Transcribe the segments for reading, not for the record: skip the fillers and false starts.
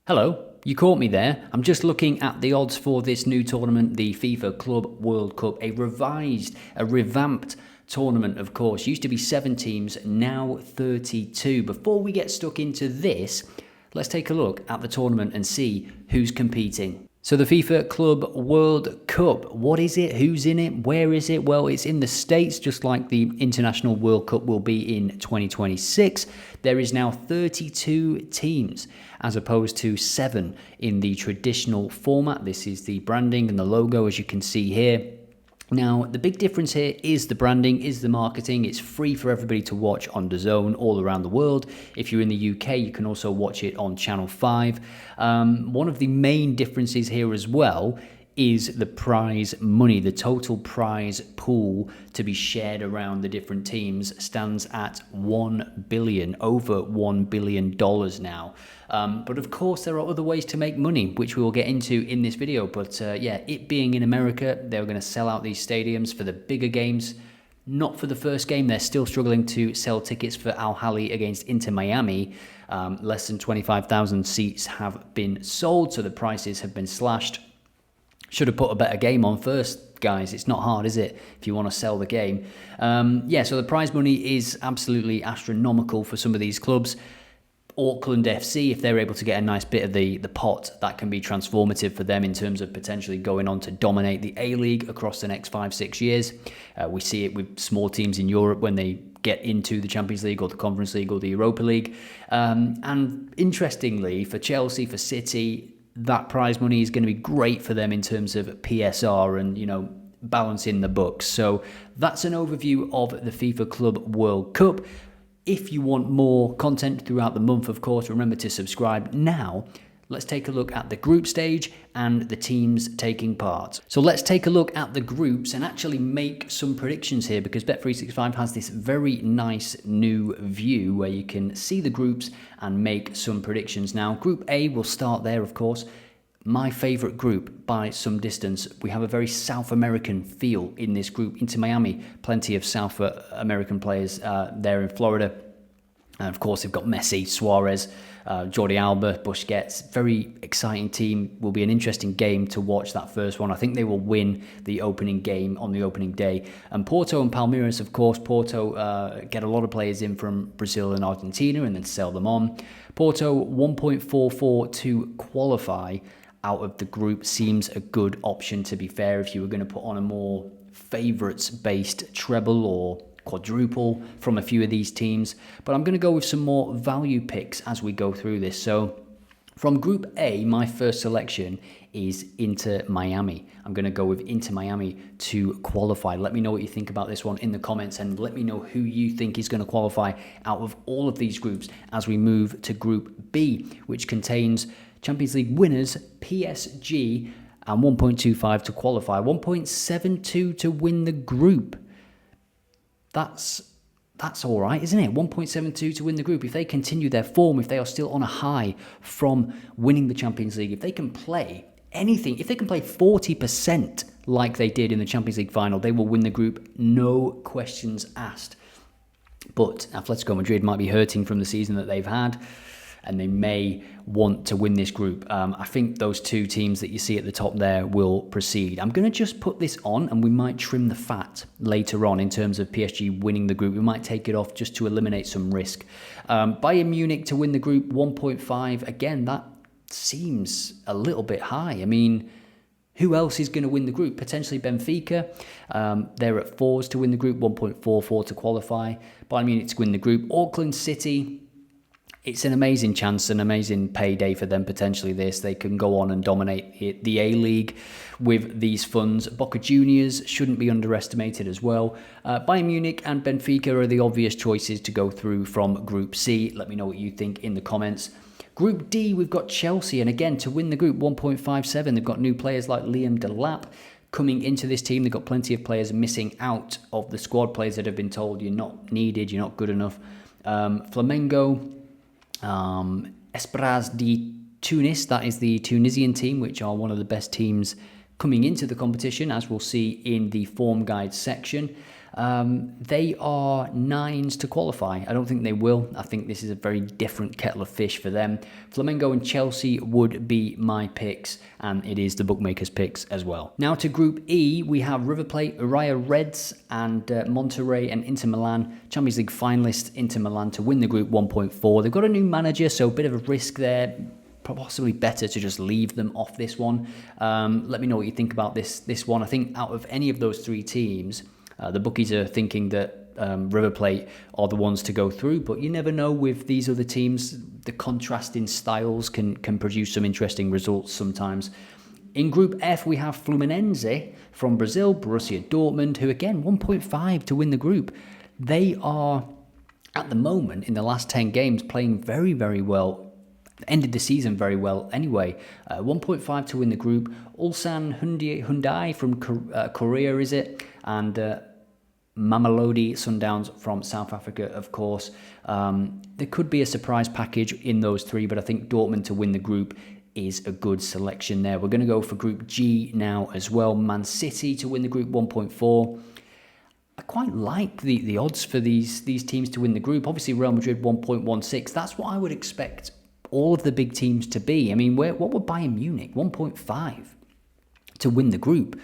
Hello, you caught me there. I'm just looking at the odds for this new tournament, the FIFA Club World Cup, a revamped tournament, of course. Used to be 7 teams, now 32. Before we get stuck into this, let's take a look at the tournament and see who's competing. So the FIFA Club World Cup, what is it? Who's in it? Where is it? Well, it's in the States, just like the International World Cup will be in 2026. There is now 32 teams, as opposed to 7 in the traditional format. This is the branding and the logo, as you can see here. Now, the big difference here is the branding, is the marketing. It's free for everybody to watch on DAZN all around the world. If you're in the UK, you can also watch it on Channel 5. One of the main differences here as well is the prize money. The total prize pool to be shared around the different teams stands at $1 billion, over $1 billion now. But of course, there are other ways to make money, which we will get into in this video. But yeah, it being in America, they're going to sell out these stadiums for the bigger games. Not for the first game. They're still struggling to sell tickets for Ahly against Inter Miami. Less than 25,000 seats have been sold, so the prices have been slashed. Should have put a better game on first, guys. It's not hard, is it, if you want to sell the game? Yeah, so the prize money is absolutely astronomical for some of these clubs. Auckland FC, if they're able to get a nice bit of the pot, that can be transformative for them in terms of potentially going on to dominate the A-League across the next 5-6 years. We see it with small teams in Europe when they get into the Champions League or the Conference League or the Europa League. And interestingly, for Chelsea, for City, that prize money is going to be great for them in terms of PSR and, you know, balancing the books. So that's an overview of the FIFA Club World Cup. If you want more content throughout the month, of course, remember to subscribe. Now, let's take a look at the group stage and the teams taking part. So let's take a look at the groups and actually make some predictions here, because Bet365 has this very nice new view where you can see the groups and make some predictions. Now, Group A will start there, of course. My favorite group by some distance. We have a very South American feel in this group. Inter Miami, plenty of South American players there in Florida. And of course, they've got Messi, Suarez, Jordi Alba, Busquets. Very exciting team. Will be an interesting game to watch, that first one. I think they will win the opening game on the opening day. And Porto and Palmeiras, of course. Porto get a lot of players in from Brazil and Argentina and then sell them on. Porto 1.44 to qualify out of the group seems a good option, to be fair, if you were going to put on a more favourites-based treble or quadruple from a few of these teams. But I'm going to go with some more value picks as we go through this. So from Group A, my first selection is Inter Miami. I'm going to go with Inter Miami to qualify. Let me know what you think about this one in the comments, and let me know who you think is going to qualify out of all of these groups as we move to Group B, which contains Champions League winners, PSG, and 1.25 to qualify. 1.72 to win the group. That's all right, isn't it? 1.72 to win the group. If they continue their form, if they are still on a high from winning the Champions League, if they can play anything, if they can play 40% like they did in the Champions League final, they will win the group, no questions asked. But Atletico Madrid might be hurting from the season that they've had, and they may want to win this group. I think those two teams that you see at the top there will proceed. I'm going to just put this on, and we might trim the fat later on in terms of PSG winning the group. We might take it off just to eliminate some risk. Bayern Munich to win the group, 1.5. Again, that seems a little bit high. I mean, who else is going to win the group? Potentially Benfica. They're at 4s to win the group, 1.44 to qualify. Bayern Munich to win the group. Auckland City, it's an amazing chance, an amazing payday for them, potentially this. They can go on and dominate the A-League with these funds. Boca Juniors shouldn't be underestimated as well. Bayern Munich and Benfica are the obvious choices to go through from Group C. Let me know what you think in the comments. Group D, we've got Chelsea, and again, to win the group, 1.57. They've got new players like Liam Delap coming into this team. They've got plenty of players missing out of the squad, players that have been told you're not needed, you're not good enough. Flamengo, Esperance de Tunis, that is the Tunisian team, which are one of the best teams coming into the competition, as we'll see in the form guide section. They are 9s to qualify. I don't think they will. I think this is a very different kettle of fish for them. Flamengo and Chelsea would be my picks, and it is the bookmakers' picks as well. Now to Group E, we have River Plate, Urawa Reds, and Monterrey and Inter Milan. Champions League finalists Inter Milan to win the group 1.4. They've got a new manager, so a bit of a risk there. Possibly better to just leave them off this one. Let me know what you think about this one. I think out of any of those three teams, the bookies are thinking that River Plate are the ones to go through, but you never know with these other teams. The contrasting styles can produce some interesting results sometimes. In Group F, we have Fluminense from Brazil, Borussia Dortmund, who again, 1.5 to win the group. They are, at the moment, in the last 10 games, playing very, very well. Ended the season very well anyway. 1.5 to win the group. Ulsan Hyundai from Korea, is it? And Mamelodi Sundowns from South Africa, of course. There could be a surprise package in those three, but I think Dortmund to win the group is a good selection there. We're going to go for Group G now as well. Man City to win the group 1.4. I quite like the odds for these teams to win the group. Obviously, Real Madrid 1.16. That's what I would expect all of the big teams to be. I mean, what would Bayern Munich? 1.5 to win the group.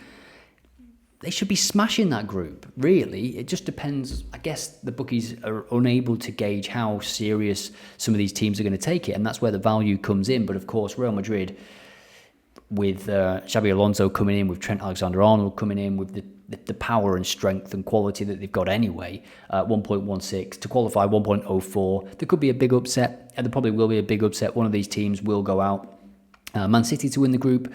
They should be smashing that group, really. It just depends. I guess the bookies are unable to gauge how serious some of these teams are going to take it, and that's where the value comes in. But of course, Real Madrid, with Xabi Alonso coming in, with Trent Alexander-Arnold coming in, with the power and strength and quality that they've got anyway, 1.16 to qualify 1.04. There could be a big upset, and there probably will be a big upset. One of these teams will go out. Man City to win the group.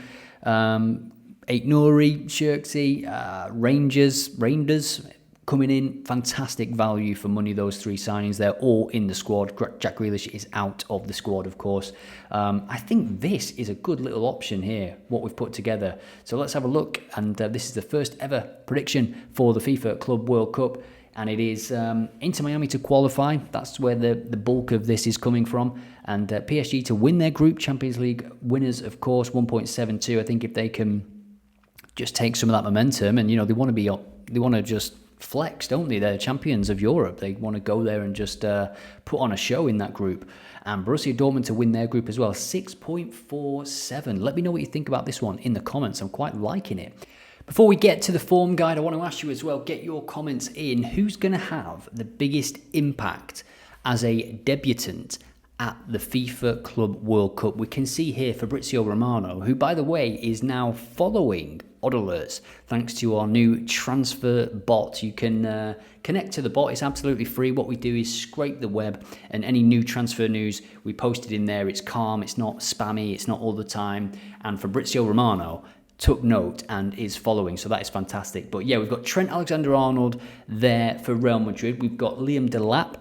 Eight Nouri, Xerxes, Rangers coming in. Fantastic value for money, those three signings. They're all in the squad. Jack Grealish is out of the squad, of course. I think this is a good little option here, what we've put together. So let's have a look. And this is the first ever prediction for the FIFA Club World Cup. And it is Inter Miami to qualify. That's where the bulk of this is coming from. And PSG to win their group. Champions League winners, of course, 1.72. I think if they can just take some of that momentum, and they want to just flex, don't they? They're champions of Europe. They want to go there and just put on a show in that group. And Borussia Dortmund to win their group as well, 6.47. Let me know what you think about this one in the comments. I'm quite liking it. Before we get to the form guide, I want to ask you as well, get your comments in. Who's going to have the biggest impact as a debutant at the FIFA Club World Cup? We can see here Fabrizio Romano, who, by the way, is now following Odd Alerts thanks to our new transfer bot. You can connect to the bot. It's absolutely free. What we do is scrape the web, and any new transfer news we post it in there. It's calm, it's not spammy, it's not all the time. And Fabrizio Romano took note and is following, so that is fantastic. But yeah, we've got Trent Alexander-Arnold there for Real Madrid. We've got Liam Delap,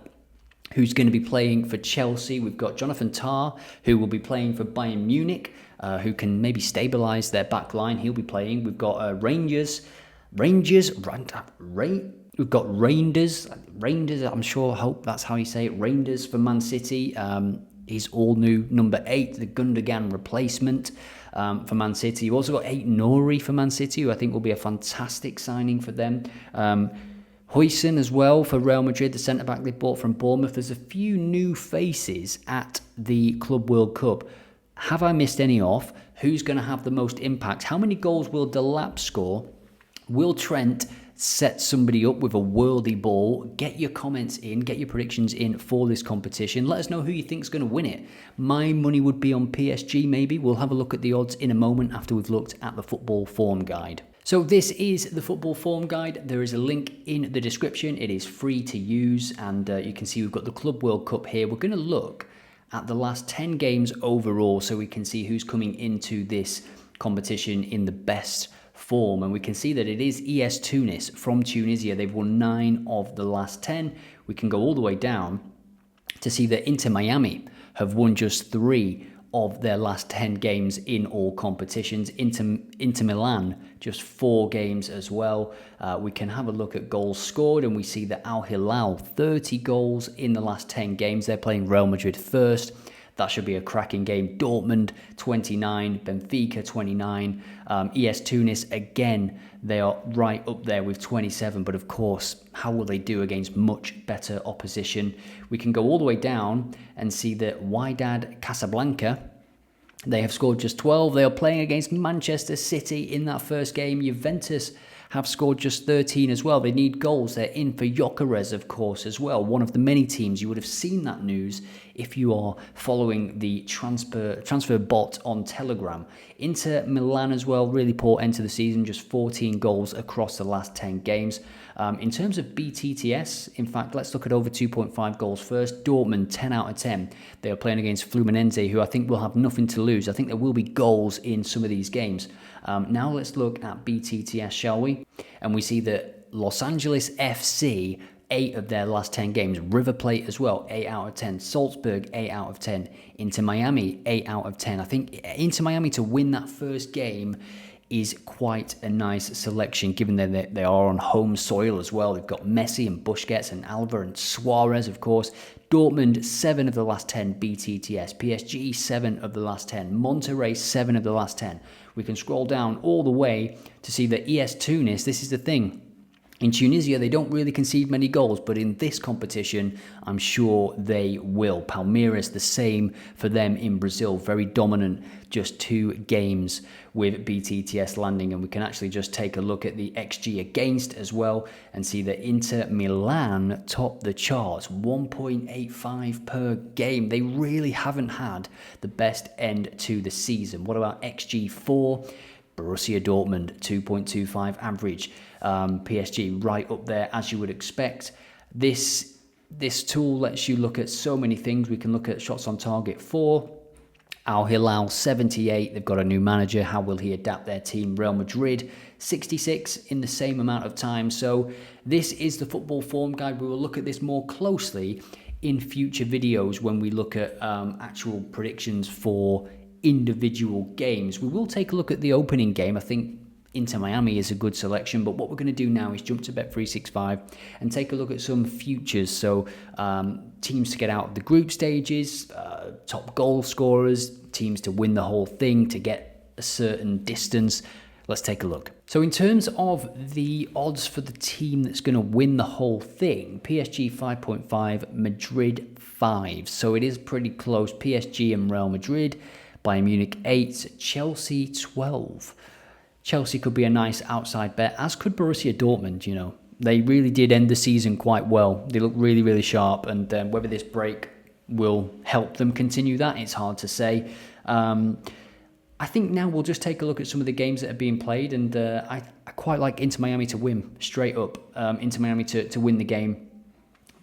who's going to be playing for Chelsea. We've got Jonathan Tah, who will be playing for Bayern Munich, who can maybe stabilise their back line. He'll be playing. We've got Rangers. We've got Rangers. I'm sure, hope that's how you say it. Rangers for Man City. He's all new number 8, the Gundogan replacement for Man City. You've also got Eight Nouri for Man City, who I think will be a fantastic signing for them. Huijsen as well for Real Madrid, the centre-back they bought from Bournemouth. There's a few new faces at the Club World Cup. Have I missed any off? Who's going to have the most impact? How many goals will Delap score? Will Trent set somebody up with a worldy ball? Get your comments in, get your predictions in for this competition. Let us know who you think is going to win it. My money would be on PSG, maybe. We'll have a look at the odds in a moment after we've looked at the football form guide. So this is the football form guide. There is a link in the description. It is free to use, and you can see we've got the Club World Cup here. We're going to look at the last 10 games overall, so we can see who's coming into this competition in the best form. And we can see that it is ES Tunis from Tunisia. They've won 9 of the last 10. We can go all the way down to see that Inter Miami have won just 3 of their last 10 games in all competitions. Inter Milan, just 4 games as well. We can have a look at goals scored, and we see that Al Hilal, 30 goals in the last 10 games. They're playing Real Madrid first. That should be a cracking game. Dortmund 29, Benfica 29, ES Tunis again, they are right up there with 27, but of course, how will they do against much better opposition? We can go all the way down and see that Wydad Casablanca, they have scored just 12. They are playing against Manchester City in that first game. Juventus have scored just 13 as well. They need goals. They're in for Gyökeres, of course, as well. One of the many teams. You would have seen that news if you are following the transfer bot on Telegram. Inter Milan as well, really poor end to the season, just 14 goals across the last 10 games. In terms of BTTS, in fact, let's look at over 2.5 goals first. Dortmund, 10 out of 10. They are playing against Fluminense, who I think will have nothing to lose. I think there will be goals in some of these games. Now let's look at BTTS, shall we? And we see that Los Angeles FC, 8 of their last 10 games. River Plate as well, 8 out of 10. Salzburg, 8 out of 10. Inter Miami, 8 out of 10. I think Inter Miami to win that first game is quite a nice selection, given that they are on home soil as well. They've got Messi and Busquets and Alva and Suarez, of course. Dortmund, 7 of the last 10 BTTS. PSG, 7 of the last 10. Monterrey, 7 of the last 10. We can scroll down all the way to see that ES Tunis, this is the thing. In Tunisia, they don't really concede many goals, but in this competition, I'm sure they will. Palmeiras, the same for them in Brazil. Very dominant, just 2 games with BTTS landing. And we can actually just take a look at the XG against as well and see that Inter Milan top the charts, 1.85 per game. They really haven't had the best end to the season. What about XG4? Borussia Dortmund, 2.25 average. PSG right up there, as you would expect. This tool lets you look at so many things. We can look at shots on target 4. Al Hilal, 78. They've got a new manager. How will he adapt their team? Real Madrid, 66 in the same amount of time. So this is the football form guide. We will look at this more closely in future videos when we look at actual predictions for individual games. We will take a look at the opening game. I think Inter Miami is a good selection, but what we're going to do now is jump to Bet365 and take a look at some futures. So teams to get out of the group stages, top goal scorers, teams to win the whole thing, to get a certain distance. Let's take a look. So in terms of the odds for the team that's going to win the whole thing, PSG 5.5, Madrid 5. So it is pretty close. PSG and Real Madrid. Bayern Munich 8, Chelsea 12. Chelsea could be a nice outside bet, as could Borussia Dortmund, you know. They really did end the season quite well. They look really, really sharp, and whether this break will help them continue that, it's hard to say. I think now we'll just take a look at some of the games that are being played, and I quite like Inter Miami to win, straight up. Inter Miami to win the game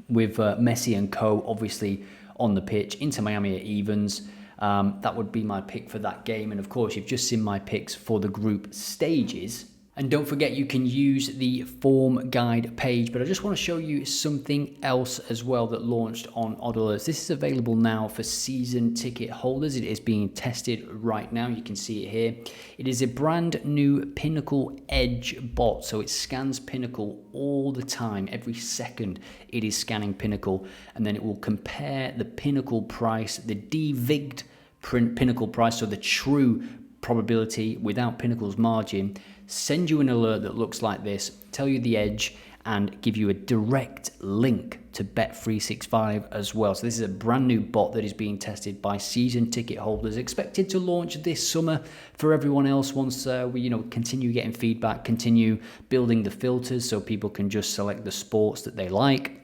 with Messi and co, obviously, on the pitch. Inter Miami at evens. That would be my pick for that game. And of course, you've just seen my picks for the group stages. And don't forget, you can use the form guide page. But I just want to show you something else as well that launched on Odd Alerts. This is available now for season ticket holders. It is being tested right now. You can see it here. It is a brand new Pinnacle Edge bot. So it scans Pinnacle all the time. Every second it is scanning Pinnacle. And then it will compare the Pinnacle price, the devigged Pinnacle price, so the true probability without Pinnacle's margin, send you an alert that looks like this, tell you the edge, and give you a direct link to Bet365 as well. So this is a brand new bot that is being tested by season ticket holders, expected to launch this summer for everyone else once we continue getting feedback, continue building the filters so people can just select the sports that they like.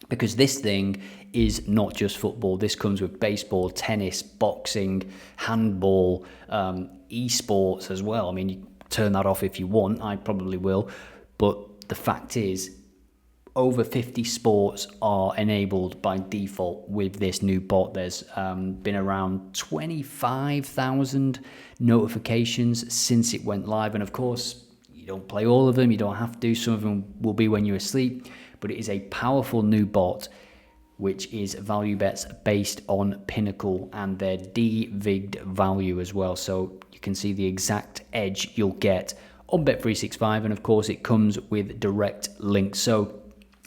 Because this thing is not just football. This comes with baseball, tennis, boxing, handball, esports as well. I mean, you turn that off if you want. I probably will. But the fact is, over 50 sports are enabled by default with this new bot. There's been around 25,000 notifications since it went live. And of course, you don't play all of them. You don't have to. Some of them will be when you're asleep. But it is a powerful new bot, which is value bets based on Pinnacle and their devigged value as well. So you can see the exact edge you'll get on Bet365. And of course, it comes with direct links. So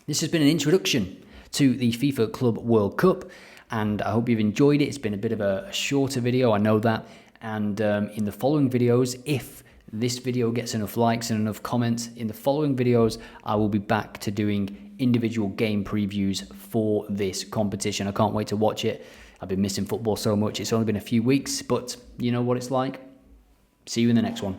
this has been an introduction to the FIFA Club World Cup. and I hope you've enjoyed it. It's been a bit of a shorter video, I know that, and in the following videos, if this video gets enough likes and enough comments, in the following videos I will be back to doing individual game previews for this competition. I can't wait to watch it. I've been missing football so much. It's only been a few weeks, but you know what it's like. See you in the next one.